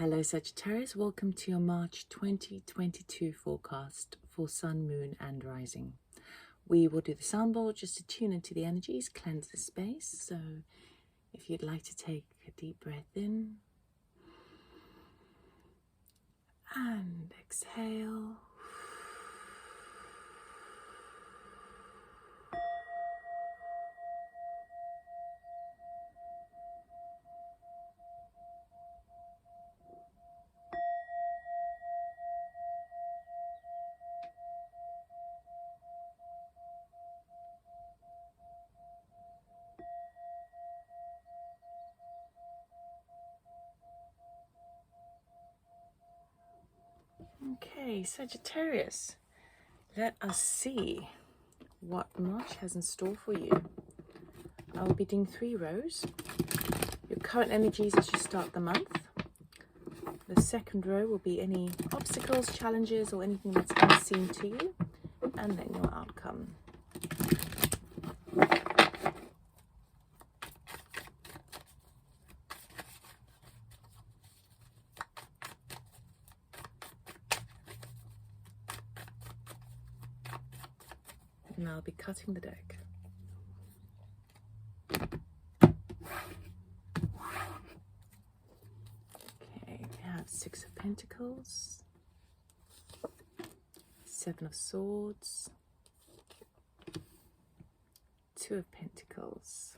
Hello Sagittarius, welcome to your March 2022 forecast for Sun, Moon and Rising. We will do the sound bowl just to tune into the energies, cleanse the space. So if you'd like to take a deep breath in and exhale. Okay, Sagittarius, let us see what March has in store for you. I will be doing 3 rows. Your current energies as you start the month. The second row will be any obstacles, challenges, or anything that's unseen to you, and then your outcome. And I'll be cutting the deck. Okay, we have 6 of Pentacles, 7 of Swords, 2 of Pentacles,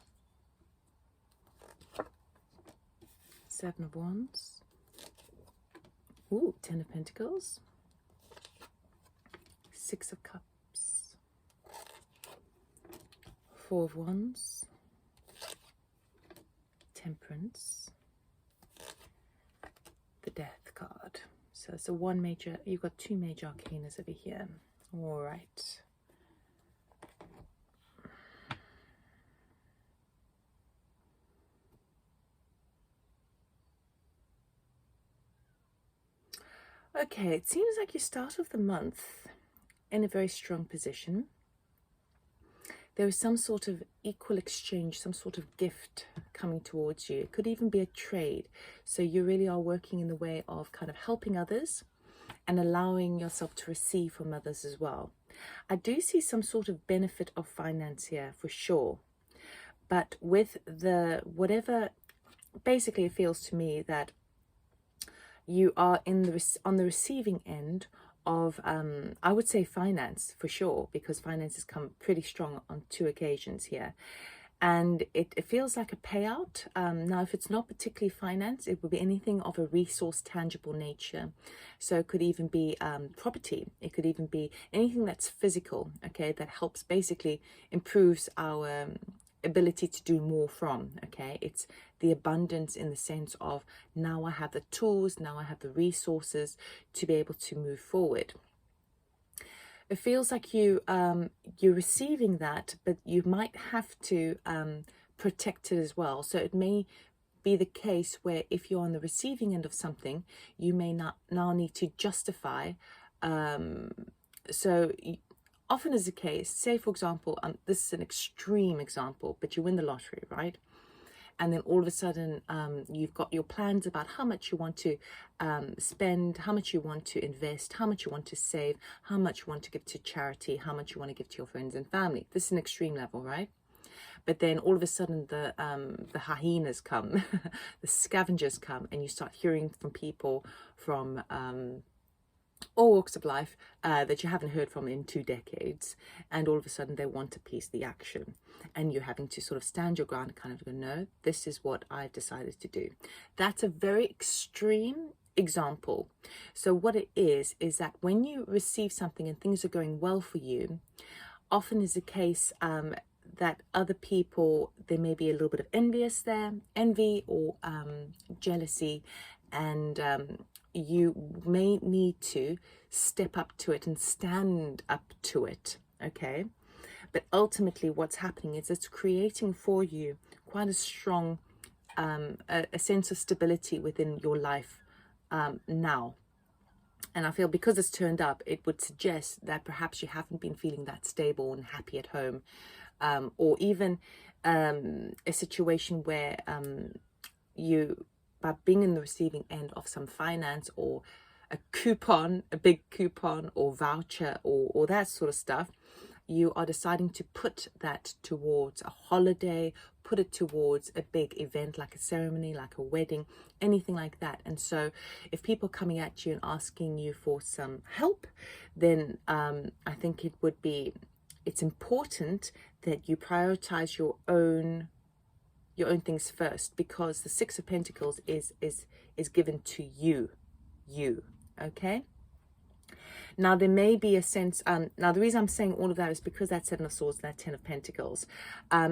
7 of Wands, 10 of Pentacles, 6 of Cups, 4 of Wands, Temperance, the Death card. So it's a one major, you've got 2 major arcanas over here. All right. Okay, it seems like you start off the month in a very strong position. There is some sort of equal exchange, some sort of gift coming towards you. It could even be a trade. So you really are working in the way of kind of helping others and allowing yourself to receive from others as well. I do see some sort of benefit of finance here for sure. But with the whatever, basically it feels to me that you are on the receiving end of I would say finance for sure, because finance has come pretty strong on 2 occasions here, and it feels like a payout. Now if it's not particularly finance, it would be anything of a resource tangible nature. So it could even be property, it could even be anything that's physical, okay, that helps, basically improves our ability to do more from, okay. It's the abundance in the sense of, now I have the tools, now I have the resources to be able to move forward. It feels like you're receiving that, but you might have to protect it as well. So it may be the case where if you're on the receiving end of something, you may not now need to justify. Often is the case, say for example, this is an extreme example, but you win the lottery, right? And then all of a sudden you've got your plans about how much you want to spend, how much you want to invest, how much you want to save, how much you want to give to charity, how much you want to give to your friends and family. This is an extreme level, right? But then all of a sudden the hyenas come, the scavengers come, and you start hearing from people from all walks of life that you haven't heard from in 2 decades, and all of a sudden they want a piece of the action, and you're having to sort of stand your ground and kind of go, no, this is what I've decided to do. That's a very extreme example. So what it is that when you receive something and things are going well for you, often is the case that other people, there may be a little bit of envy or jealousy, and you may need to step up to it and stand up to it, okay? But ultimately what's happening is it's creating for you quite a strong a sense of stability within your life now. And I feel because it's turned up, it would suggest that perhaps you haven't been feeling that stable and happy at home, or even a situation where you by being in the receiving end of some finance or a coupon, a big coupon or voucher or that sort of stuff, you are deciding to put that towards a holiday, put it towards a big event like a ceremony, like a wedding, anything like that. And so if people are coming at you and asking you for some help, then I think it's important that you prioritize your own things first, because the Six of Pentacles is given to you, okay? Now, there may be a sense, now the reason I'm saying all of that is because that Seven of Swords and that Ten of Pentacles,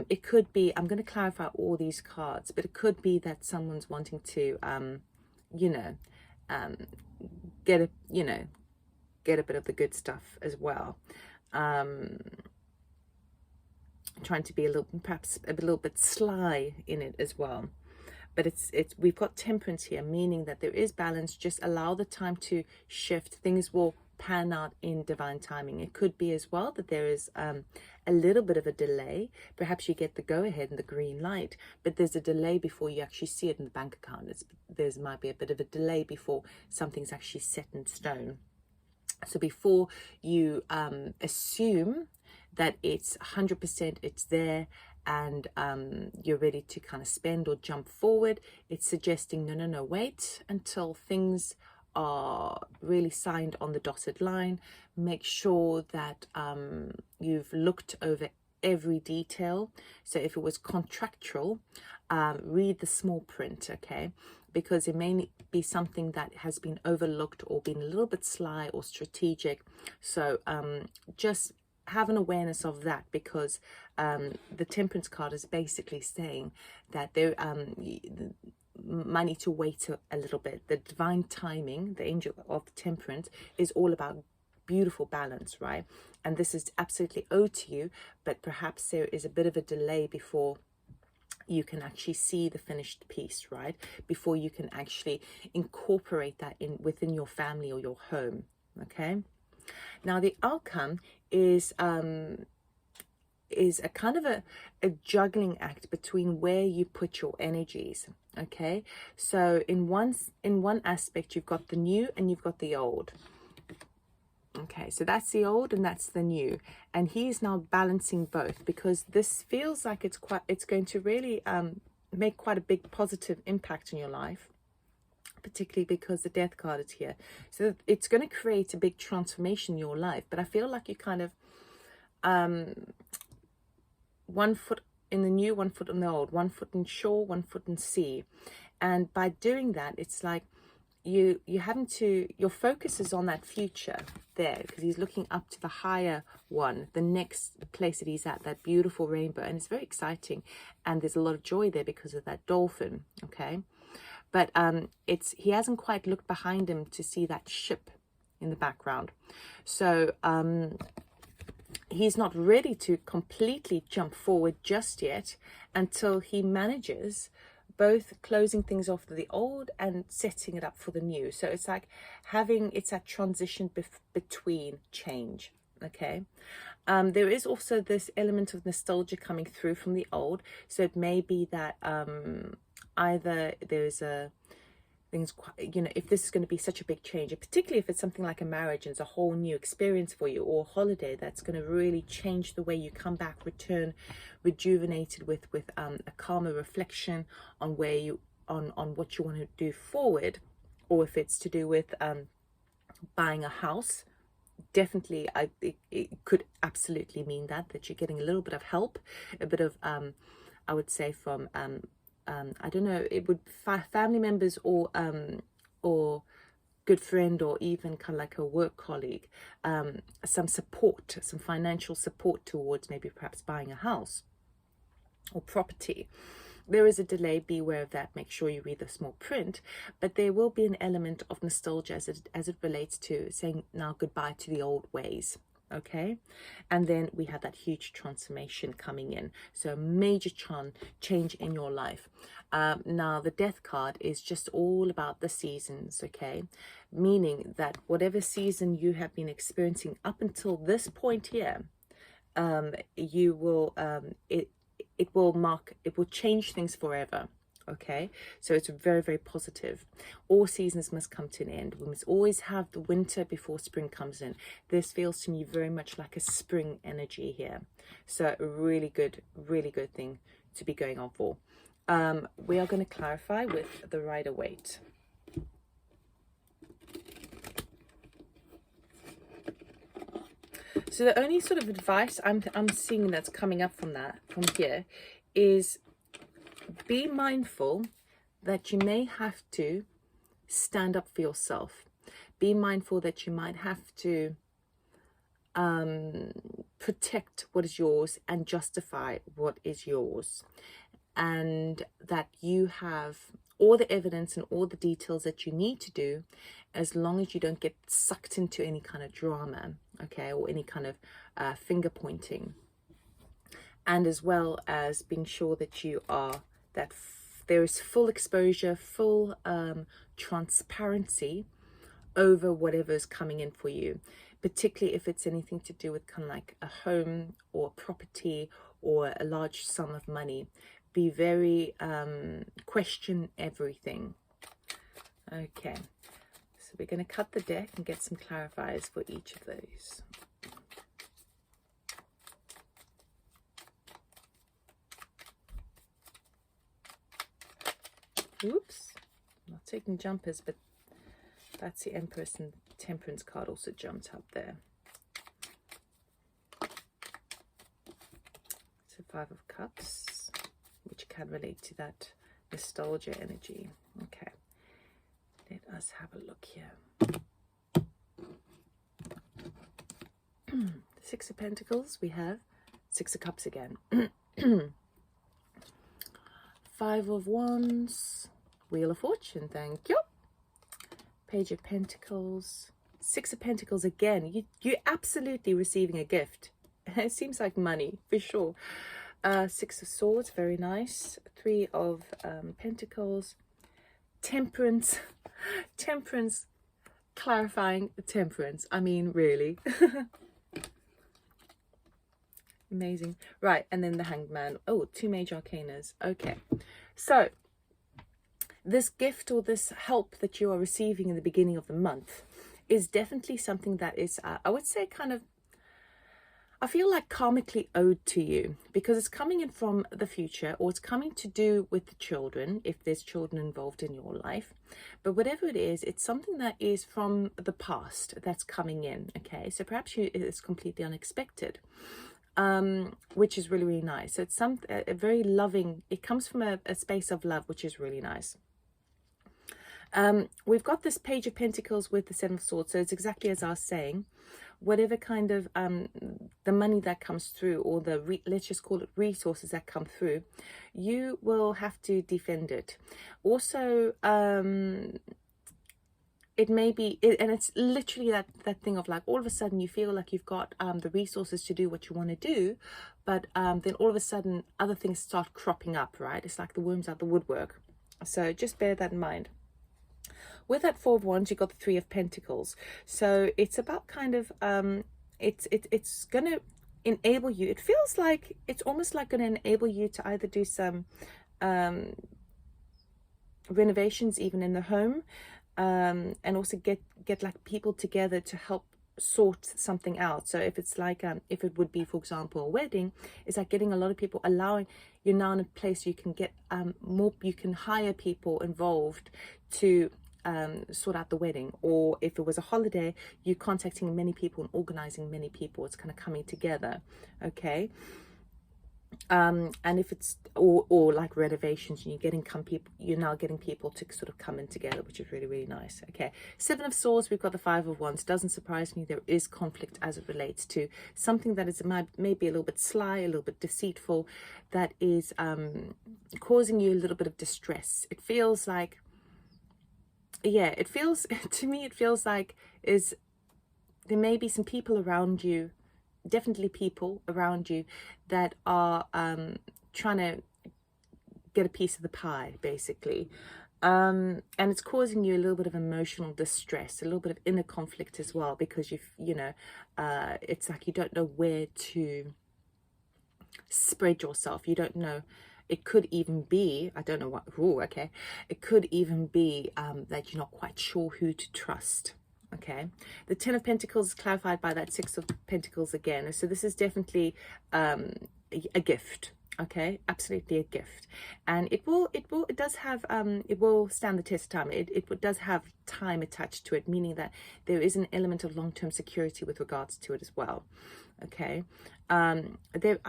it could be, I'm going to clarify all these cards, but it could be that someone's wanting to, get a bit of the good stuff as well. Trying to be perhaps a little bit sly in it as well. But we've got Temperance here, meaning that there is balance. Just allow the time to shift. Things will pan out in divine timing. It could be as well that there is a little bit of a delay. Perhaps you get the go-ahead and the green light, but there's a delay before you actually see it in the bank account. There might be a bit of a delay before something's actually set in stone. So before you assume that it's 100%, it's there, and you're ready to kind of spend or jump forward, it's suggesting no, wait until things are really signed on the dotted line. Make sure that you've looked over every detail. So if it was contractual, read the small print, okay? Because it may be something that has been overlooked or been a little bit sly or strategic. So just have an awareness of that, because the Temperance card is basically saying that there might need to wait a little bit. The divine timing, the angel of Temperance, is all about beautiful balance, right? And this is absolutely owed to you, but perhaps there is a bit of a delay before you can actually see the finished piece, right? Before you can actually incorporate that within your family or your home, okay? Now the outcome is a kind of a juggling act between where you put your energies, okay? So in one aspect, you've got the new and you've got the old. Okay, so that's the old and that's the new, and he's now balancing both, because this feels like it's going to really make quite a big positive impact in your life, particularly because the Death card is here. So it's going to create a big transformation in your life. But I feel like you kind of 1 foot in the new, 1 foot in the old, 1 foot in shore, 1 foot in sea. And by doing that, it's like your focus is on that future there, because he's looking up to the higher one, the next place that he's at, that beautiful rainbow, and it's very exciting, and there's a lot of joy there because of that dolphin, okay? But he hasn't quite looked behind him to see that ship in the background. So he's not ready to completely jump forward just yet until he manages both closing things off to the old and setting it up for the new. So it's like it's that transition between change, okay? There is also this element of nostalgia coming through from the old. So it may be that either there's if this is going to be such a big change, particularly if it's something like a marriage and it's a whole new experience for you, or a holiday that's going to really change the way you come back, return rejuvenated with a calmer reflection on on what you want to do forward, or if it's to do with buying a house. Definitely, it could absolutely mean that you're getting a little bit of help, a bit of I would say from I don't know, it would family members or good friend, or even kind of like a work colleague, some support, some financial support towards maybe perhaps buying a house or property. There is a delay, be aware of that, make sure you read the small print, but there will be an element of nostalgia as it relates to saying now goodbye to the old ways. Okay, and then we have that huge transformation coming in, so a major change in your life. Now the Death card is just all about the seasons, okay, meaning that whatever season you have been experiencing up until this point here, you will it will change things forever. Okay, so it's very, very positive. All seasons must come to an end. We must always have the winter before spring comes in. This feels to me very much like a spring energy here. So a really good thing to be going on for. We are going to clarify with the Rider-Waite. So the only sort of advice I'm seeing that's coming up from here is be mindful that you may have to stand up for yourself. Be mindful that you might have to protect what is yours and justify what is yours, and that you have all the evidence and all the details that you need to do, as long as you don't get sucked into any kind of drama, okay, or any kind of finger pointing, and as well as being sure that you are there is full exposure, full transparency over whatever is coming in for you, particularly if it's anything to do with kind of like a home or a property or a large sum of money. Be very question everything. Okay, so we're going to cut the deck and get some clarifiers for each of those. Oops, I'm not taking jumpers, but that's the Empress and Temperance card also jumped up there. So 5 of Cups, which can relate to that nostalgia energy. Okay, let us have a look here. 6 of Pentacles, we have 6 of Cups again. 5 of Wands, Wheel of Fortune, thank you. Page of Pentacles, 6 of Pentacles again. You're absolutely receiving a gift. It seems like money, for sure. 6 of Swords, very nice. 3 of Pentacles. Temperance. Temperance, clarifying temperance. I mean, really. Amazing. Right, and then the Hanged Man. Oh, 2 major arcanas. Okay, so this gift or this help that you are receiving in the beginning of the month is definitely something that is, I would say, kind of, I feel like karmically owed to you, because it's coming in from the future, or it's coming to do with the children, if there's children involved in your life. But whatever it is, it's something that is from the past that's coming in. Okay, so perhaps it's completely unexpected. Which is really, really nice. So it's a very loving, it comes from a space of love, which is really nice. We've got this Page of Pentacles with the 7 of Swords, so it's exactly as I was saying. Whatever kind of the money that comes through, or let's just call it resources that come through, you will have to defend it. Also, it may be, and it's literally that thing of like, all of a sudden you feel like you've got the resources to do what you want to do, but then all of a sudden other things start cropping up, right? It's like the worms out the woodwork. So just bear that in mind. With that 4 of Wands, you've got the 3 of Pentacles. So it's about kind of, it's going to enable you. It feels like it's almost like going to enable you to either do some renovations even in the home, and also get like people together to help sort something out. So if it's like if it would be, for example, a wedding, it's like getting a lot of people, allowing you're now in a place you can get more, you can hire people involved to sort out the wedding. Or if it was a holiday, you're contacting many people and organizing many people. It's kind of coming together. Okay. And if it's or like renovations, and you're now getting people to sort of come in together, which is really, really nice. Okay, 7 of Swords, we've got the 5 of Wands. Doesn't surprise me, there is conflict as it relates to something that is maybe a little bit sly, a little bit deceitful, that is causing you a little bit of distress. It feels like, yeah, it feels to me, it feels like there may be some people around you, definitely people around you, that are trying to get a piece of the pie, basically, and it's causing you a little bit of emotional distress, a little bit of inner conflict as well, because it's like you don't know where to spread yourself. You don't know It could even be, I don't know what, okay, it could even be that you're not quite sure who to trust. Okay, the Ten of Pentacles is clarified by that Six of Pentacles again. So this is definitely a gift. Okay, absolutely a gift, and it does have it will stand the test of time. It does have time attached to it, meaning that there is an element of long-term security with regards to it as well. Okay, there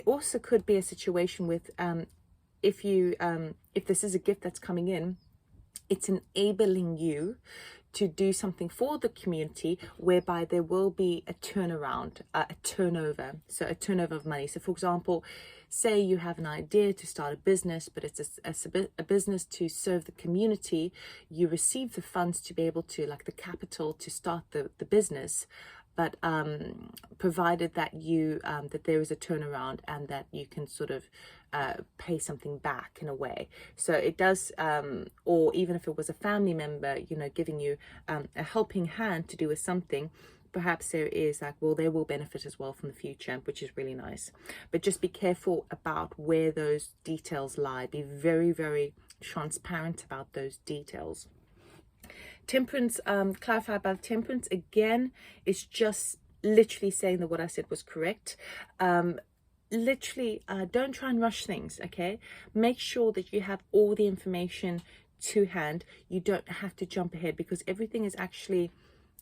also could be a situation with if this is a gift that's coming in, it's enabling you to do something for the community whereby there will be a turnaround, a turnover. So a turnover of money. So for example, say you have an idea to start a business, but it's a business to serve the community. You receive the funds to be able to, like the capital to start the business, but provided that you that there is a turnaround and that you can sort of pay something back in a way. So it does, or even if it was a family member, you know, giving you a helping hand to do with something, perhaps there is like, well, they will benefit as well from the future, which is really nice. But just be careful about where those details lie. Be very, very transparent about those details. Temperance, clarified by the Temperance again, is just literally saying that what I said was correct. Literally, don't try and rush things. Okay, make sure that you have all the information to hand. You don't have to jump ahead, because everything is actually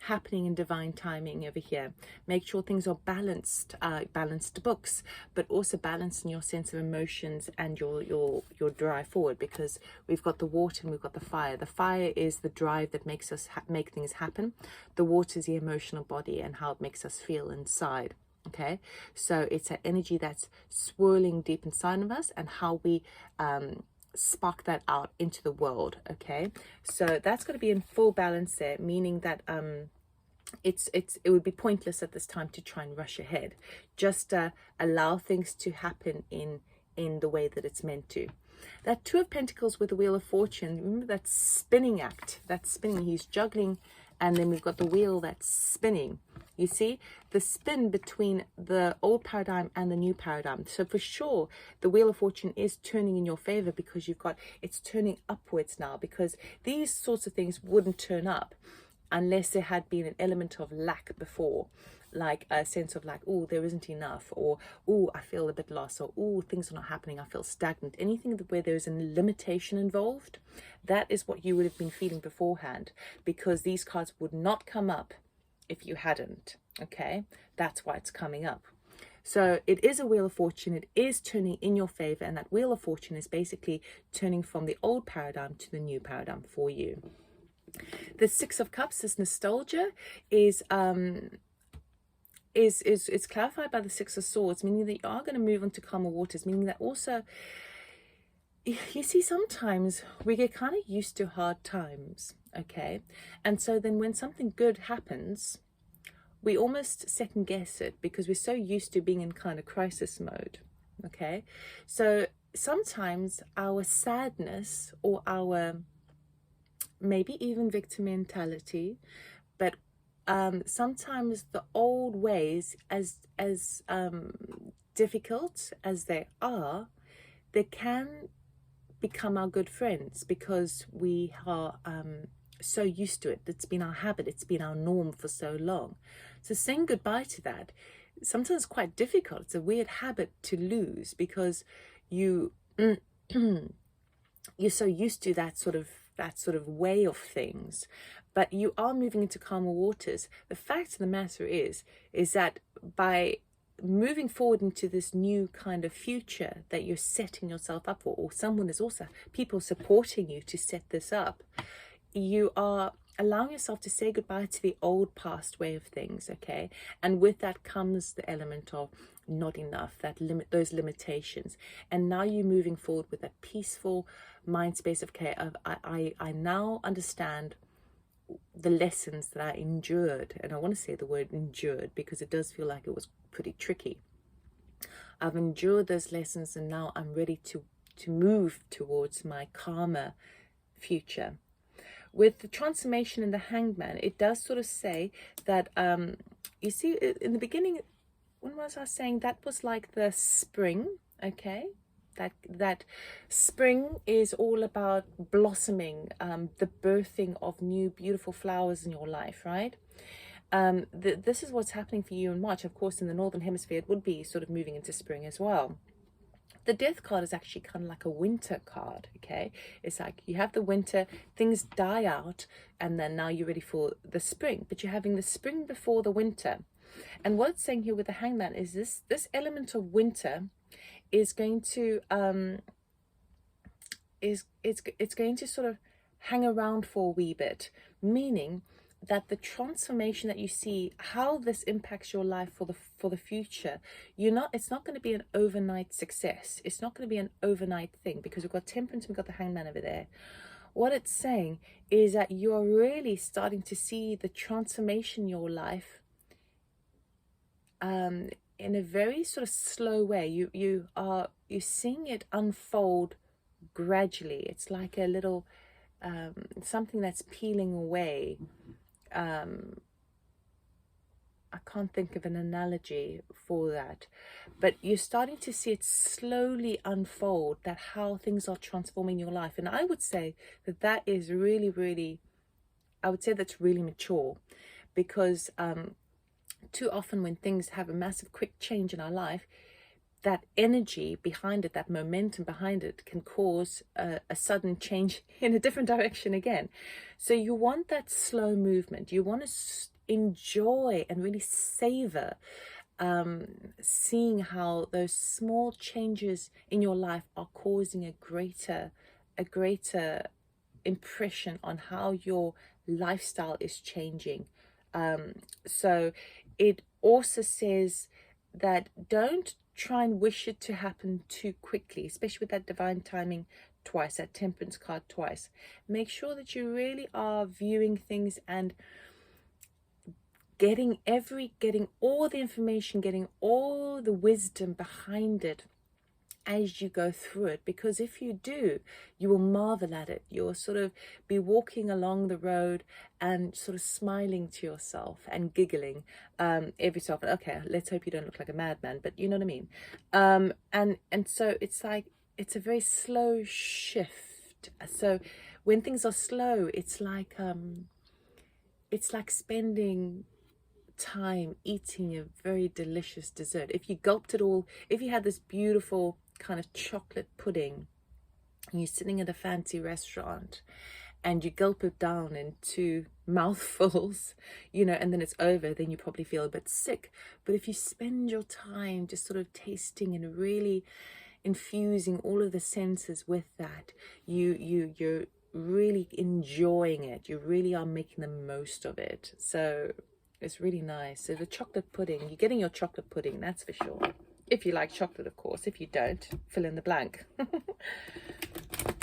happening in divine timing over here. Make sure things are balanced, balanced books, but also balanced in your sense of emotions and your drive forward, because we've got the water and we've got the fire. The fire is the drive that makes us make things happen. The water is the emotional body and how it makes us feel inside. Okay, so it's an energy that's swirling deep inside of us, and how we spark that out into the world. Okay, so that's going to be in full balance there, meaning that it would be pointless at this time to try and rush ahead. Just allow things to happen in the way that it's meant to. That Two of Pentacles with the Wheel of Fortune, remember that spinning act, that spinning, he's juggling, and then we've got the wheel that's spinning. You see the spin between the old paradigm and the new paradigm. So for sure, the Wheel of Fortune is turning in your favor, because it's turning upwards now, because these sorts of things wouldn't turn up unless there had been an element of lack before, like a sense of like, oh, there isn't enough, or oh, I feel a bit lost, or oh, things are not happening, I feel stagnant. Anything where there's a limitation involved, that is what you would have been feeling beforehand, because these cards would not come up if you hadn't. Okay, that's why it's coming up. So it is a Wheel of Fortune. It is turning in your favor, and that Wheel of Fortune is basically turning from the old paradigm to the new paradigm for you. The Six of Cups, this nostalgia, is clarified by the Six of Swords, meaning that you are going to move on to calmer waters, meaning that also, you see, sometimes we get kind of used to hard times. Okay, and so then when something good happens, we almost second guess it, because we're so used to being in kind of crisis mode. Okay, so sometimes our sadness, or our maybe even victim mentality, but sometimes the old ways, as difficult as they are, they can become our good friends, because we are so used to it. It's been our habit, it's been our norm for so long. So saying goodbye to that, sometimes quite difficult. It's a weird habit to lose, because you're so used to that sort of way of things. But you are moving into calmer waters. The fact of the matter is that by moving forward into this new kind of future that you're setting yourself up for, or someone is also, people supporting you to set this up, you are allowing yourself to say goodbye to the old past way of things. Okay, and with that comes the element of not enough, those limitations, and now you're moving forward with that peaceful mind space of care of I now understand the lessons that I endured. And I want to say the word endured, because it does feel like it was pretty tricky. I've endured those lessons, and now I'm ready to move towards my calmer future. With the transformation in the Hangman, it does sort of say that you see, in the beginning, when was I saying that was like the spring? Okay, That spring is all about blossoming, the birthing of new beautiful flowers in your life, right? This is what's happening for you in March. Of course, in the Northern Hemisphere, it would be sort of moving into spring as well. The Death card is actually kind of like a winter card, okay? It's like you have the winter, things die out, and then now you're ready for the spring, but you're having the spring before the winter. And what it's saying here with the Hangman is this element of winter is going to it's going to sort of hang around for a wee bit, meaning that the transformation that you see, how this impacts your life for the future, it's not going to be an overnight success. It's not going to be an overnight thing, because we've got Temperance and we've got the Hangman over there. What it's saying is that you're really starting to see the transformation in your life in a very sort of slow way. You're seeing it unfold gradually. It's like a little something that's peeling away. I can't think of an analogy for that, but you're starting to see it slowly unfold, that how things are transforming your life. And I would say that is really, really, I would say that's really mature, because too often when things have a massive quick change in our life, that energy behind it, that momentum behind it, can cause a sudden change in a different direction again. So you want that slow movement. You want to enjoy and really savor seeing how those small changes in your life are causing a greater impression on how your lifestyle is changing. So it also says that don't try and wish it to happen too quickly, especially with that divine timing twice, that Temperance card twice. Make sure that you really are viewing things and getting all the information, getting all the wisdom behind it as you go through it, because if you do, you will marvel at it. You'll sort of be walking along the road and sort of smiling to yourself and giggling every so often. Okay, let's hope you don't look like a madman, but you know what I mean. And so it's like, it's a very slow shift. So when things are slow, it's like spending time eating a very delicious dessert. If you gulped it all, if you had this beautiful kind of chocolate pudding and you're sitting at a fancy restaurant and you gulp it down in 2 mouthfuls, and then it's over, then you probably feel a bit sick. But if you spend your time just sort of tasting and really infusing all of the senses with that, you're really enjoying it. You really are making the most of it. So it's really nice. So the chocolate pudding, you're getting your chocolate pudding, that's for sure. If you like chocolate, of course. If you don't, fill in the blank.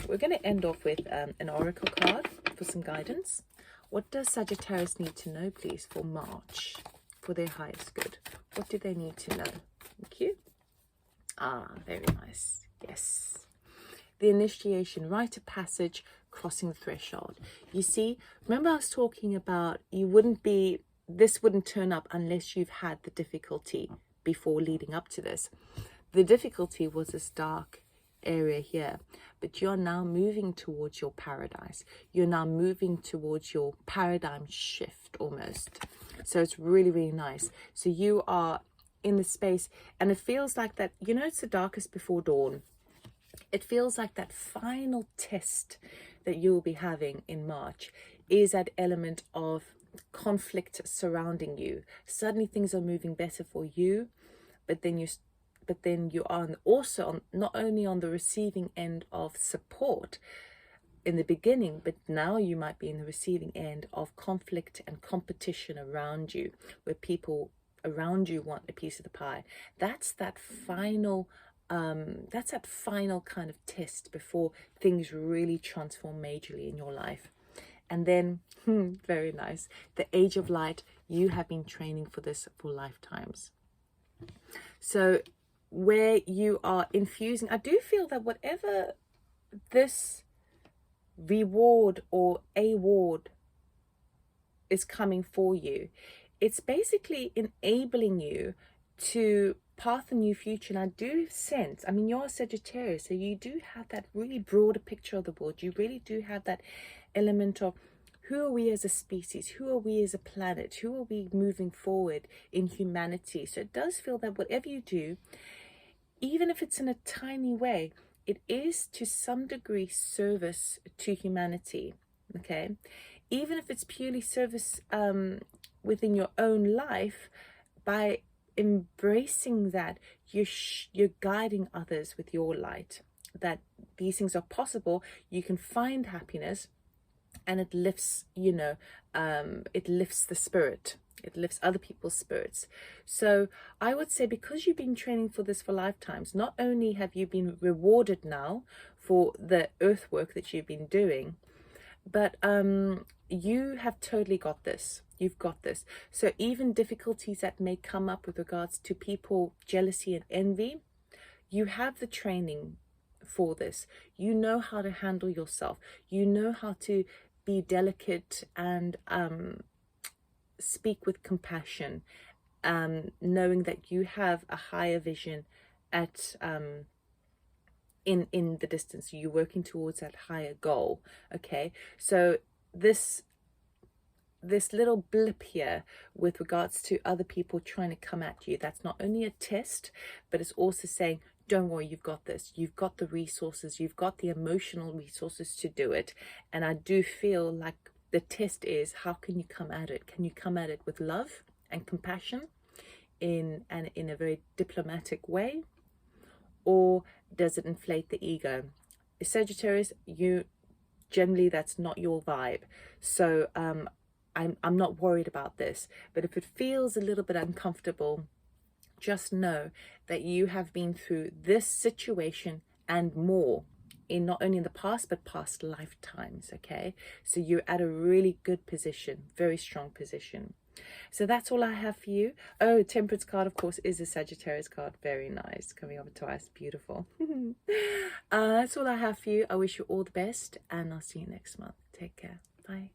We're going to end off with an oracle card for some guidance. What does Sagittarius need to know, please, for March, for their highest good? What do they need to know? Thank you. Ah, very nice. Yes. The initiation, rite of passage, crossing the threshold. You see, remember I was talking about this wouldn't turn up unless you've had the difficulty before leading up to this. The difficulty was this dark area here, but you're now moving towards your paradise. You're now moving towards your paradigm shift almost. So it's really, really nice. So you are in the space, and it feels like that, it's the darkest before dawn. It feels like that final test that you'll be having in March is that element of conflict surrounding you. Suddenly things are moving better for you, but then you are also not only on the receiving end of support in the beginning, but now you might be in the receiving end of conflict and competition around you, where people around you want a piece of the pie. That's that final kind of test before things really transform majorly in your life. And then, very nice, the age of light. You have been training for this for lifetimes. So where you are infusing, I do feel that whatever this reward or award is coming for you, it's basically enabling you to path, a new future. And I do sense, I mean, you're a Sagittarius, so you do have that really broader picture of the world. You really do have that element of, who are we as a species? Who are we as a planet? Who are we moving forward in humanity? So it does feel that whatever you do, even if it's in a tiny way, it is to some degree service to humanity, okay? Even if it's purely service within your own life, by embracing that, you're guiding others with your light, that these things are possible. You can find happiness, and it lifts, you know, it lifts the spirit. It lifts other people's spirits. So I would say, because you've been training for this for lifetimes, not only have you been rewarded now for the earth work that you've been doing, but you have totally got this. You've got this. So even difficulties that may come up with regards to people, jealousy and envy, you have the training for this. You know how to handle yourself. You know how to be delicate and speak with compassion, knowing that you have a higher vision at in the distance. You're working towards that higher goal. Okay, so this little blip here with regards to other people trying to come at you, that's not only a test, but it's also saying, don't worry, you've got this. You've got the resources. You've got the emotional resources to do it. And I do feel like the test is, how can you come at it? Can you come at it with love and compassion in a very diplomatic way? Or does it inflate the ego? Sagittarius, you generally, that's not your vibe. So I'm not worried about this. But if it feels a little bit uncomfortable, just know that you have been through this situation and more, in not only in the past, but past lifetimes. Okay, so you're at a really good position, very strong position. So that's all I have for you. Oh, Temperance card, of course, is a Sagittarius card. Very nice, coming up twice. Beautiful. That's all I have for you. I wish you all the best, and I'll see you next month. Take care. Bye.